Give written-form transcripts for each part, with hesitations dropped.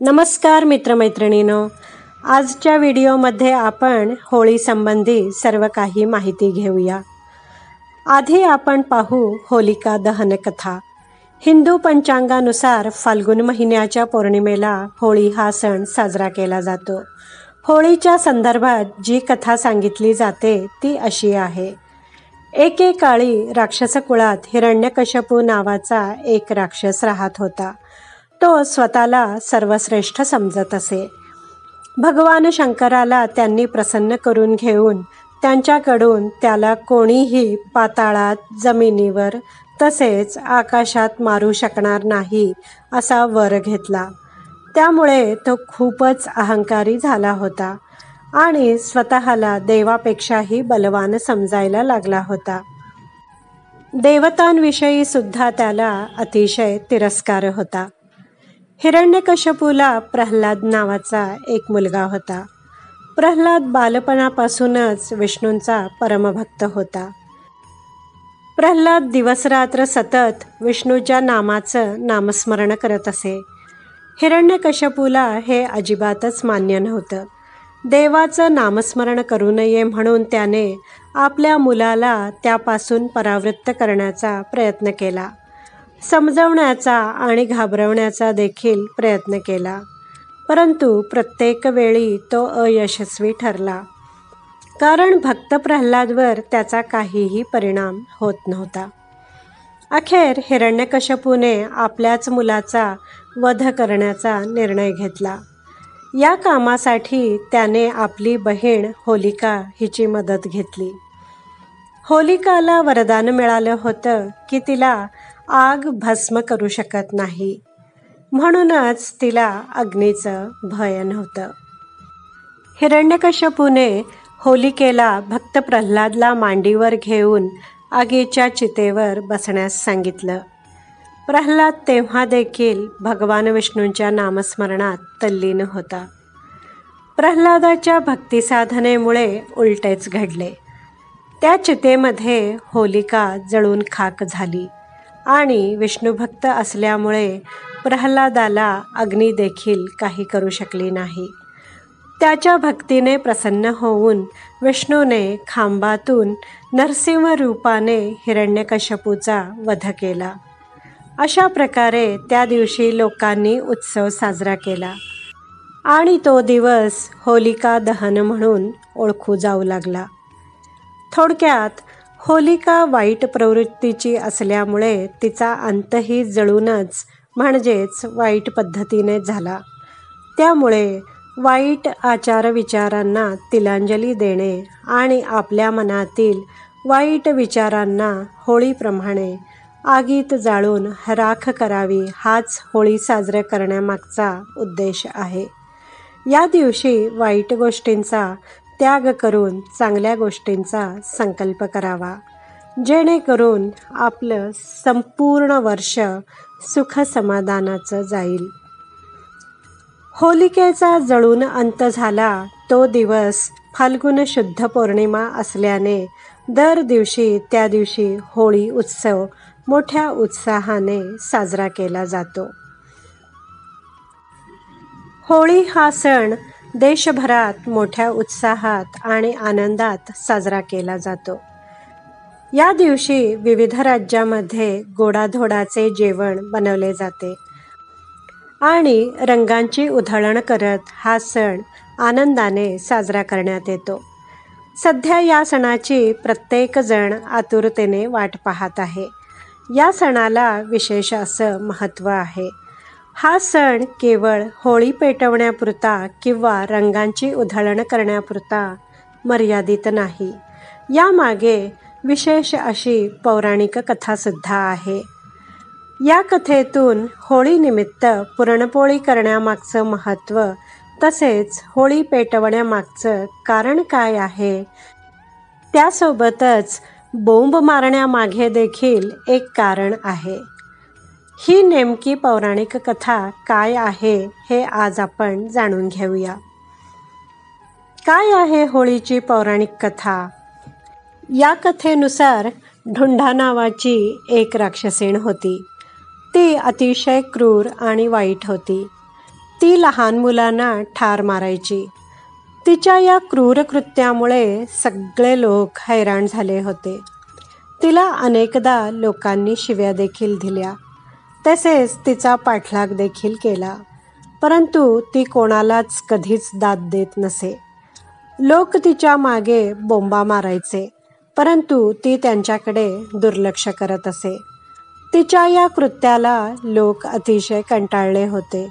नमस्कार मित्रमैत्रिणींनो, आजच्या व्हिडिओमध्ये आपण होळी संबंधी सर्व काही माहिती घेऊया। आधी आपण पाहू होलिका दहन कथा। हिंदू पंचांगानुसार फाल्गुन महिन्याच्या पौर्णिमेला होळी हा सण साजरा केला जातो। होळीच्या संदर्भात जी कथा सांगितली जाते ती अशी आहे। एकेकाळी राक्षस कुळात हिरण्यकश्यपू नावाचा एक राक्षस राहत होता। तो स्वतःला सर्वश्रेष्ठ समजत असे। भगवान शंकराला त्यांनी प्रसन्न करून घेऊन त्यांच्याकडून त्याला कोणीही पाताळात, जमिनीवर तसेच आकाशात मारू शकणार नाही असा वर घेतला। त्यामुळे तो खूपच अहंकारी झाला होता आणि स्वतःला देवापेक्षाही बलवान समजायला लागला होता। देवतांविषयी सुद्धा त्याला अतिशय तिरस्कार होता। हिरण्यकश्यपूला प्रल्हाद नावाचा एक मुलगा होता। प्रल्हाद बालपणापासूनच विष्णूंचा परमभक्त होता। प्रल्हाद दिवसरात्र सतत विष्णूच्या नामाचं नामस्मरण करत असे। हिरण्यकश्यपूला हे अजिबातच मान्य नव्हतं। देवाचं नामस्मरण करू नये म्हणून त्याने आपल्या मुलाला त्यापासून परावृत्त करण्याचा प्रयत्न केला, समजवण्याचा आणि घाबरवण्याचा देखील प्रयत्न केला, परंतु प्रत्येक वेळी तो अयशस्वी ठरला, कारण भक्त प्रल्हादवर त्याचा काहीही परिणाम होत नव्हता। अखेर हिरण्यकश्यपूने आपल्याच मुलाचा वध करण्याचा निर्णय घेतला। या कामासाठी त्याने आपली बहीण होलिका हिची मदत घेतली। होलिकाला वरदान मिळालं होतं की तिला आग भस्म करू शकत नाही, म्हणूनच तिला अग्नीचं भय नव्हतं। हिरण्यकश्यपूने होलिकेला भक्त प्रल्हादला मांडीवर घेऊन आगीच्या चितेवर बसण्यास सांगितलं। प्रल्हाद तेव्हा देखील भगवान विष्णूंच्या नामस्मरणात तल्लीन होता। प्रल्हादाच्या भक्तिसाधनेमुळे उलटेच घडले। त्या चितेमध्ये होलिका जळून खाक झाली आणि विष्णुभक्त असल्यामुळे प्रल्हादाला अग्नी देखील काही करू शकली नाही। त्याच्या भक्तीने प्रसन्न होऊन विष्णूने खांबातून नरसिंह रूपाने हिरण्यकश्यपूचा वध केला। अशा प्रकारे त्या दिवशी लोकांनी उत्सव साजरा केला आणि तो दिवस होलिका दहन म्हणून ओळखू जाऊ लागला। थोडक्यात होलिका वाईट प्रवृत्तीची असल्यामुळे तिचा अंतही जळूनच म्हणजेच वाईट पद्धतीने झाला। त्यामुळे वाईट आचारविचारांना तिलांजली देणे आणि आपल्या मनातील वाईट विचारांना होळीप्रमाणे आगीत जाळून राख करावी हाच होळी साजरा करण्यामागचा उद्देश आहे। या दिवशी वाईट गोष्टींचा त्याग करून चांगल्या गोष्टींचा संकल्प करावा, जेणेकरून आपलं संपूर्ण वर्ष सुख समाधानाचं जाईल। होलिकेचा जळून अंत झाला तो दिवस फाल्गुन शुद्ध पौर्णिमा असल्याने दर दिवशी त्या दिवशी होळी उत्सव मोठ्या उत्साहाने साजरा केला जातो। होळी हा सण देशभरात मोठ्या उत्साहात आणि आनंदात साजरा केला जातो। या दिवशी विविध राज्यामध्ये गोडाधोडाचे जेवण बनवले जाते आणि रंगांची उधळण करत हा सण आनंदाने साजरा करण्यात येतो। सध्या या सणाची प्रत्येक जण आतुरतेने वाट पाहत आहे। या सणाला विशेष असं महत्त्व आहे। हा सण केवळ होळी पेटवण्यापुरता किंवा रंगांची उधळण करण्यापुरता मर्यादित नाही। यामागे विशेष अशी पौराणिक कथासुद्धा आहे। या कथेतून होळीनिमित्त पुरणपोळी करण्यामागचं महत्त्व तसेच होळी पेटवण्यामागचं कारण काय आहे, त्यासोबतच बोंब मारण्यामागे देखील एक कारण आहे। ही नेमकी पौराणिक कथा काय आहे हे आज आपण जाणून घेऊया। काय आहे होळीची पौराणिक कथा? या कथेनुसार ढुंढा नावाची एक राक्षसीण होती। ती अतिशय क्रूर आणि वाईट होती। ती लहान मुलांना ठार मारायची. तिच्या या क्रूर कृत्यामुळे सगळे लोक हैराण झाले होते. तिला अनेकदा लोकांनी शिव्या देखील दिल्या, तसेच तिचा पाठलाग देखील केला, परंतु ती कोणालाच कधीच दाद देत नसे. लोक तिच्या मागे बोंबा मारायचे, परंतु ती त्यांच्याकडे दुर्लक्ष करत असे. तिच्या या कृत्याला लोक अतिशय कंटाळले होते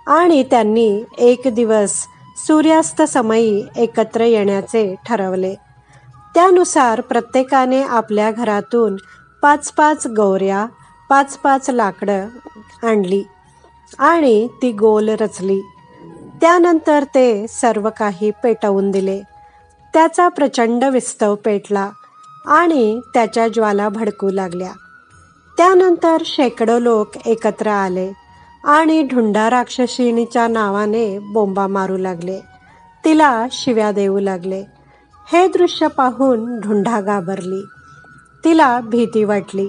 आणि त्यांनी एक दिवस सूर्यास्त समयी एकत्र येण्याचे ठरवले. त्यानुसार प्रत्येकाने आपल्या घरातून 5-5 गौऱ्या, 5-5 लाकडं आणली आणि ती गोल रचली. त्यानंतर ते सर्व काही पेटवून दिले. त्याचा प्रचंड विस्तव पेटला आणि त्याच्या ज्वाला भडकू लागल्या. त्यानंतर शेकडो लोक एकत्र आले आणि ढुंढा राक्षसीणीच्या नावाने बोंबा मारू लागले. तिला शिव्या देऊ लागले. हे दृश्य पाहून ढुंढा घाबरली. तिला भीती वाटली.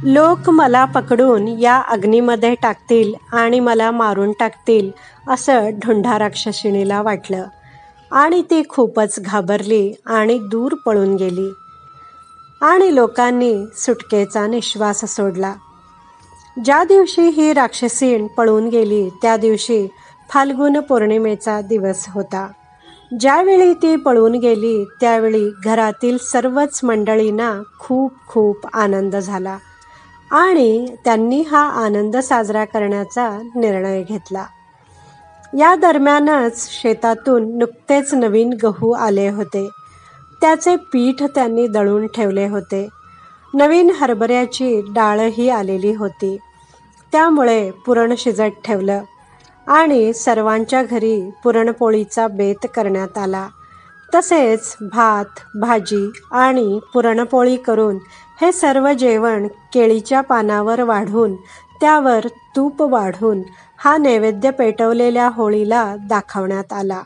लोक मला पकडून या अग्नीमध्ये टाकतील आणि मला मारून टाकतील असं ढुंढा राक्षसीणीला वाटलं आणि ती खूपच घाबरली आणि दूर पळून गेली. आणि लोकांनी सुटकेचा निश्वास सोडला. ज्या दिवशी ही राक्षसीण पळून गेली त्या दिवशी फाल्गुन पौर्णिमेचा दिवस होता. ज्यावेळी ती पळून गेली त्यावेळी घरातील सर्वच मंडळींना खूप खूप आनंद झाला आणि त्यांनी हा आनंद साजरा करण्याचा निर्णय घेतला. या दरम्यानच शेतातून नुकतेच नवीन गहू आले होते. त्याचे पीठ त्यांनी दळून ठेवले होते. नवीन हरभऱ्याची डाळही आलेली होती. त्यामुळे पुरण शिजत ठेवलं आणि सर्वांच्या घरी पुरणपोळीचा बेत करण्यात आला. तसेच भात, भाजी आणि पुरणपोळी करून हे सर्व जेवण केळीच्या पानावर वाढून त्यावर तूप वाढून हा नैवेद्य पेटवलेल्या होळीला दाखवण्यात आला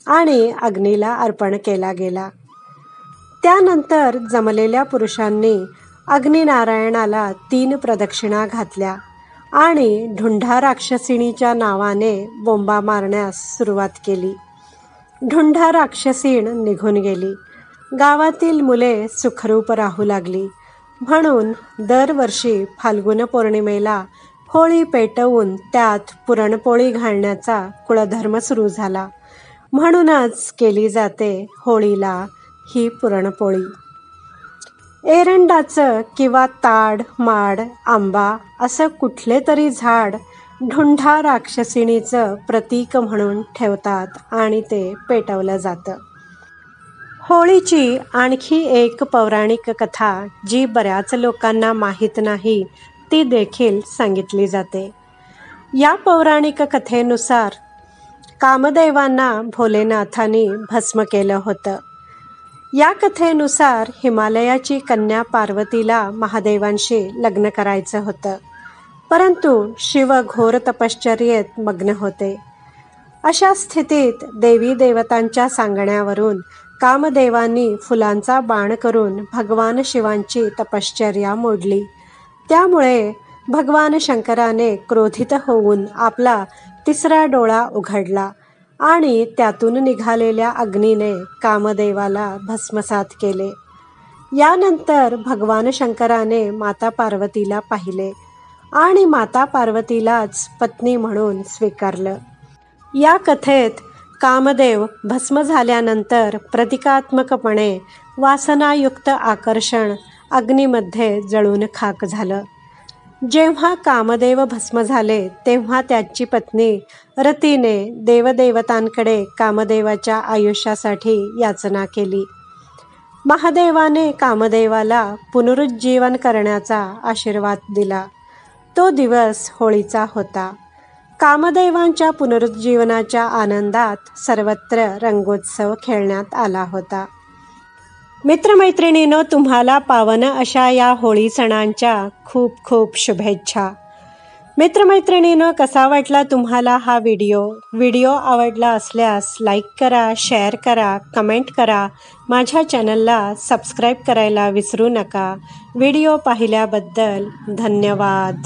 आणि अग्नीला अर्पण केला गेला. त्यानंतर जमलेल्या पुरुषांनी अग्निनारायणाला 3 प्रदक्षिणा घातल्या आणि ढुंढा राक्षसीणीच्या नावाने बोंबा मारण्यास सुरुवात केली. ढुंढा राक्षसीण निघून गेली. गावातील मुले सुखरूप राहू लागली. म्हणून दरवर्षी फाल्गुन पौर्णिमेला होळी पेटवून त्यात पुरणपोळी घालण्याचा कुळधर्म सुरू झाला. म्हणूनच केली जाते होळीला ही पुरणपोळी. एरंडाचं किंवा ताड, माड, आंबा असं कुठले तरी झाड ढुंढा राक्षसीणीचं प्रतीक म्हणून ठेवतात आणि ते पेटवलं जातं. होळीची आणखी एक पौराणिक कथा जी बऱ्याच लोकांना माहीत नाही ती देखील सांगितली जाते. या पौराणिक कथेनुसार कामदेवांना भोलेनाथांनी भस्म केलं होतं. या कथेनुसार हिमालयाची कन्या पार्वतीला महादेवांशी लग्न करायचं होतं, परंतु शिव घोर तपश्चर्येत मग्न होते. अशा स्थितीत देवी देवतांच्या सांगण्यावरून कामदेवांनी फुलांचा बाण करून भगवान शिवांची तपश्चर्या मोडली. त्यामुळे भगवान शंकराने क्रोधित होऊन आपला 3रा डोळा उघडला आणि त्यातून निघालेल्या अग्नीने कामदेवाला भस्मसात केले. यानंतर भगवान शंकराने माता पार्वतीला पाहिले आणि माता पार्वतीलाच पत्नी म्हणून स्वीकारलं. या कथेत कामदेव भस्म झाल्यानंतर प्रतिकात्मकपणे वासनायुक्त आकर्षण अग्नीमध्ये जळून खाक झालं. जेव्हा कामदेव भस्म झाले तेव्हा त्याची पत्नी रतीने देवदेवतांकडे कामदेवाच्या आयुष्यासाठी याचना केली. महादेवाने कामदेवाला पुनरुज्जीवन करण्याचा आशीर्वाद दिला. तो दिवस होळीचा होता. कामदेवांच्या पुनरुज्जीवनाच्या आनंदात सर्वत्र रंगोत्सव खेळण्यात आला होता. मित्रमैत्रिणींनो, तुम्हाला पावन अशा या होळी सणांच्या खूप खूप शुभेच्छा. मित्रमैत्रिणींनो, कसा वाटला तुम्हाला हा व्हिडिओ आवडला असल्यास लाईक करा, शेअर करा, कमेंट करा. माझ्या चॅनलला सबस्क्राईब करायला विसरू नका. व्हिडिओ पाहिल्याबद्दल धन्यवाद.